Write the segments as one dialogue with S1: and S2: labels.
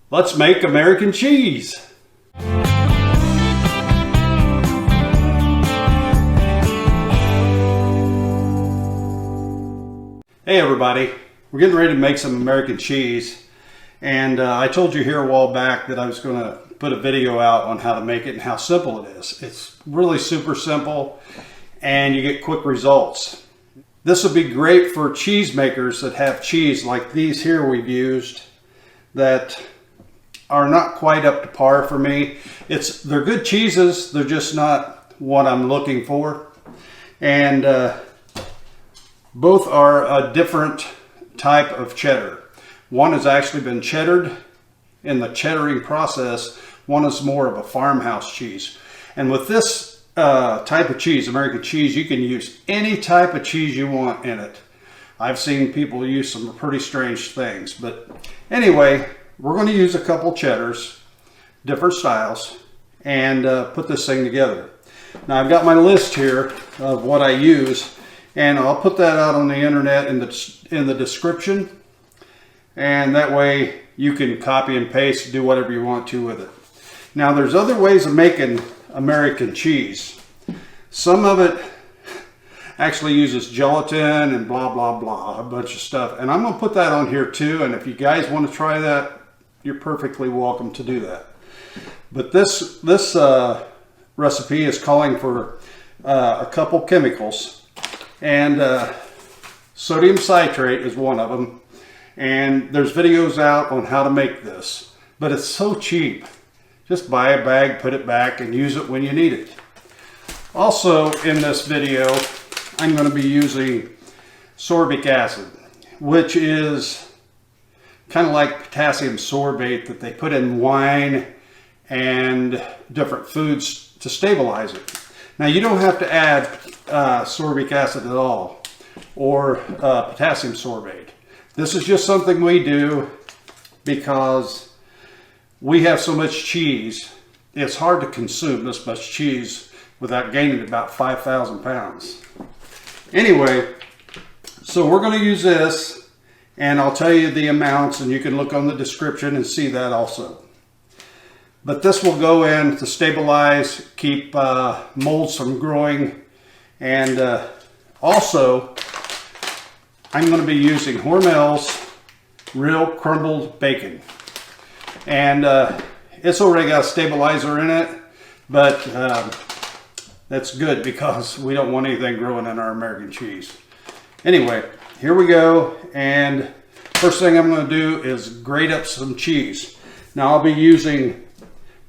S1: Let's make American cheese. Hey everybody, we're getting ready to make some American cheese, and I told you here a while back that I was going to put a video out on how to make it and how simple it is. It's really super simple and you get quick results. This would be great for cheese makers that have cheese like these here we've used that are not quite up to par for me. They're good cheeses, they're just not what I'm looking for. And both are a different type of cheddar. One has actually been cheddared in the cheddaring process. One is more of a farmhouse cheese. And with this type of cheese, American cheese, you can use any type of cheese you want in it. I've seen people use some pretty strange things. But anyway, we're going to use a couple cheddars, different styles, and put this thing together. Now I've got my list here of what I use, and I'll put that out on the internet in the description, and that way you can copy and paste, do whatever you want to with it. Now there's other ways of making American cheese. Some of it actually uses gelatin and blah blah blah, a bunch of stuff, and I'm going to put that on here too, and if you guys want to try that, you're perfectly welcome to do that. But this recipe is calling for a couple chemicals, and sodium citrate is one of them, and there's videos out on how to make this, but it's so cheap. Just buy a bag, put it back, and use it when you need it. Also in this video, I'm going to be using sorbic acid, which is kind of like potassium sorbate that they put in wine and different foods to stabilize it. Now you don't have to add sorbic acid at all, or potassium sorbate. This is just something we do because we have so much cheese. It's hard to consume this much cheese without gaining about 5,000 pounds. Anyway, so we're going to use this, and I'll tell you the amounts, and you can look on the description and see that also. But this will go in to stabilize, keep molds from growing, and also I'm going to be using Hormel's real crumbled bacon. And it's already got a stabilizer in it, but that's good because we don't want anything growing in our American cheese. Anyway, here we go, and first thing I'm going to do is grate up some cheese. Now I'll be using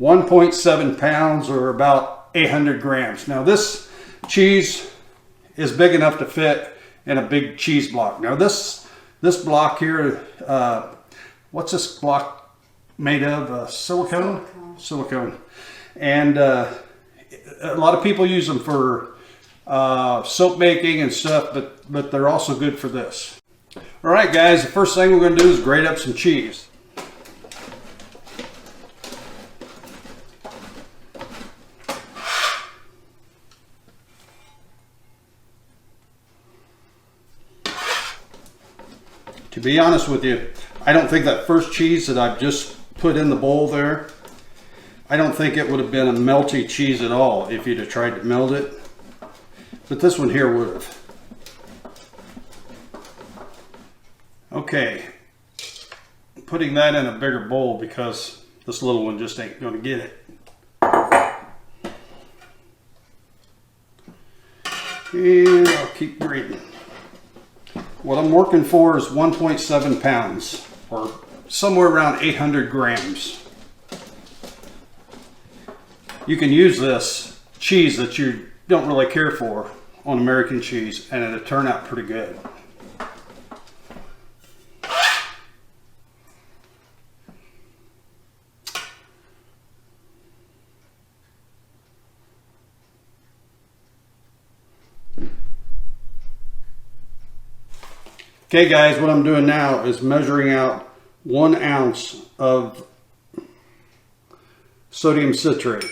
S1: 1.7 pounds or about 800 grams. Now this cheese is big enough to fit in a big cheese block. Now this block here, what's this block made of? Silicone? Silicone. And a lot of people use them for soap making and stuff, but they're also good for this. All right guys, the first thing we're going to do is grate up some cheese. To be honest with you, I don't think that first cheese that I've just put in the bowl there, I don't think it would have been a melty cheese at all if you'd have tried to melt it. But this one here would have. Okay, putting that in a bigger bowl because this little one just ain't going to get it. And I'll keep grating. What I'm working for is 1.7 pounds, or somewhere around 800 grams. You can use this cheese that you don't really care for on American cheese, and it'll turn out pretty good. Okay guys, what I'm doing now is measuring out 1 ounce of sodium citrate.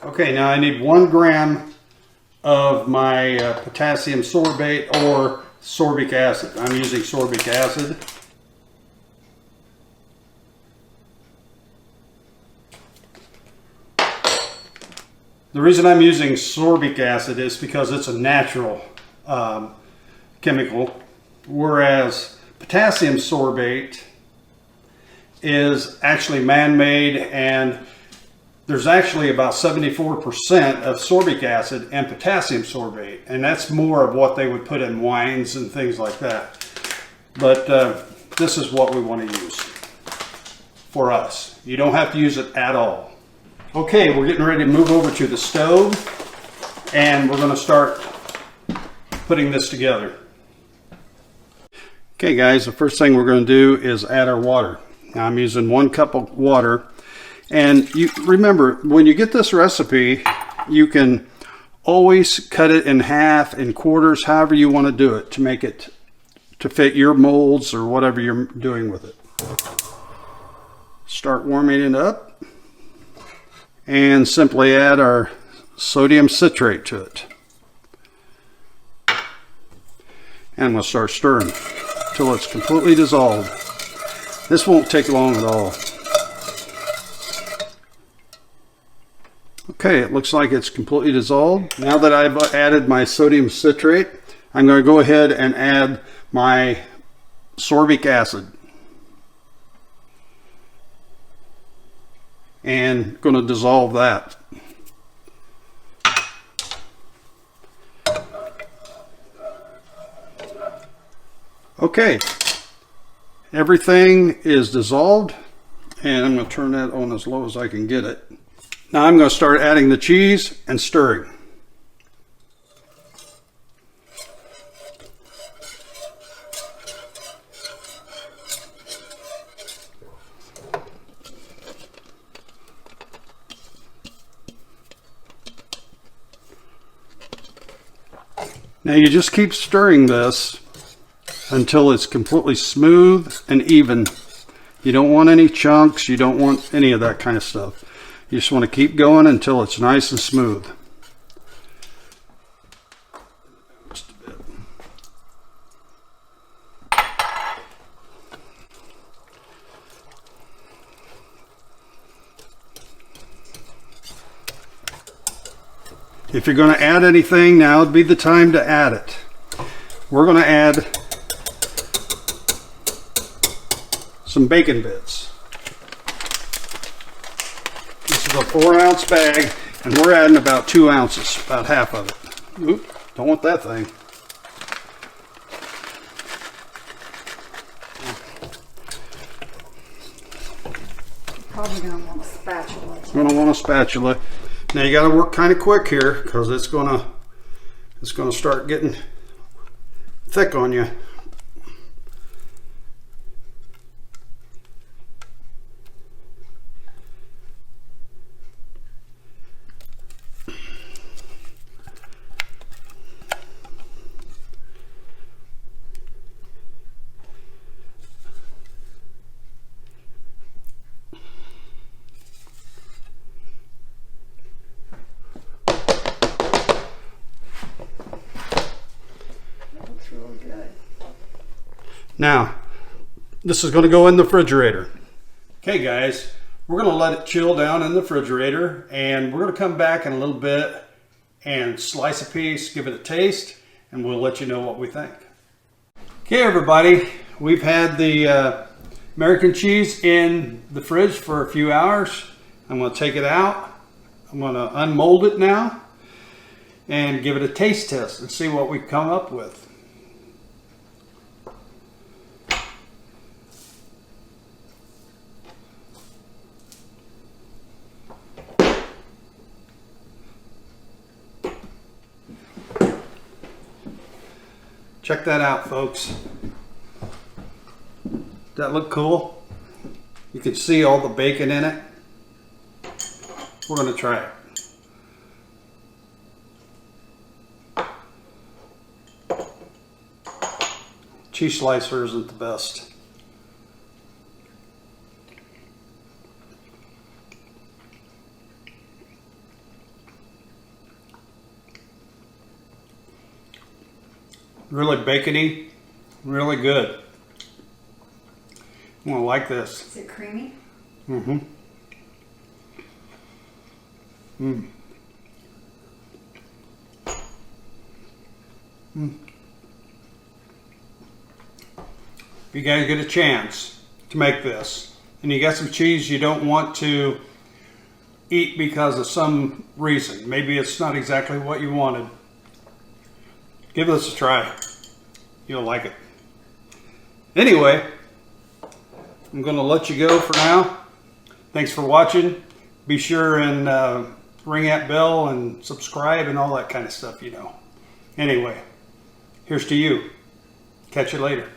S1: Okay, now I need 1 gram of my potassium sorbate or sorbic acid. I'm using sorbic acid. The reason I'm using sorbic acid is because it's a natural chemical, whereas potassium sorbate is actually man-made, and there's actually about 74% of sorbic acid and potassium sorbate, and that's more of what they would put in wines and things like that. But this is what we want to use for us. You don't have to use it at all. Okay, we're getting ready to move over to the stove, and we're going to start putting this together. Okay guys, the first thing we're going to do is add our water. Now I'm using 1 cup of water, and you remember, when you get this recipe, you can always cut it in half, in quarters, however you want to do it to make it to fit your molds or whatever you're doing with it. Start warming it up and simply add our sodium citrate to it. And we'll start stirring until it's completely dissolved. This won't take long at all. Okay, it looks like it's completely dissolved. Now that I've added my sodium citrate, I'm going to go ahead and add my sorbic acid. And going to dissolve that. Okay, everything is dissolved, and I'm going to turn that on as low as I can get it. Now I'm going to start adding the cheese and stirring. Now you just keep stirring this until it's completely smooth and even. You don't want any chunks, you don't want any of that kind of stuff. You just want to keep going until it's nice and smooth. Just a bit. If you're going to add anything, now would be the time to add it. We're going to add some bacon bits. This is a 4-ounce bag, and we're adding about 2 ounces, about half of it. Oop, don't want that thing.
S2: You're probably going to want a spatula.
S1: You're going to want a spatula. Now you got to work kind of quick here, because it's going to start getting thick on you. Now, this is going to go in the refrigerator. Okay guys, we're going to let it chill down in the refrigerator, and we're going to come back in a little bit and slice a piece, give it a taste, and we'll let you know what we think. Okay everybody, we've had the American cheese in the fridge for a few hours. I'm going to take it out. I'm going to unmold it now and give it a taste test and see what we come up with. Check that out, folks. Does that look cool? You can see all the bacon in it. We're going to try it. Cheese slicer isn't the best. Really bacony, really good. I'm gonna like this.
S2: Is it creamy?
S1: Mm-hmm. Mm. Mm. If you guys get a chance to make this, and you got some cheese you don't want to eat because of some reason, maybe it's not exactly what you wanted, give this a try. You'll like it. Anyway, I'm going to let you go for now. Thanks for watching. Be sure and ring that bell and subscribe and all that kind of stuff, you know. Anyway, here's to you. Catch you later.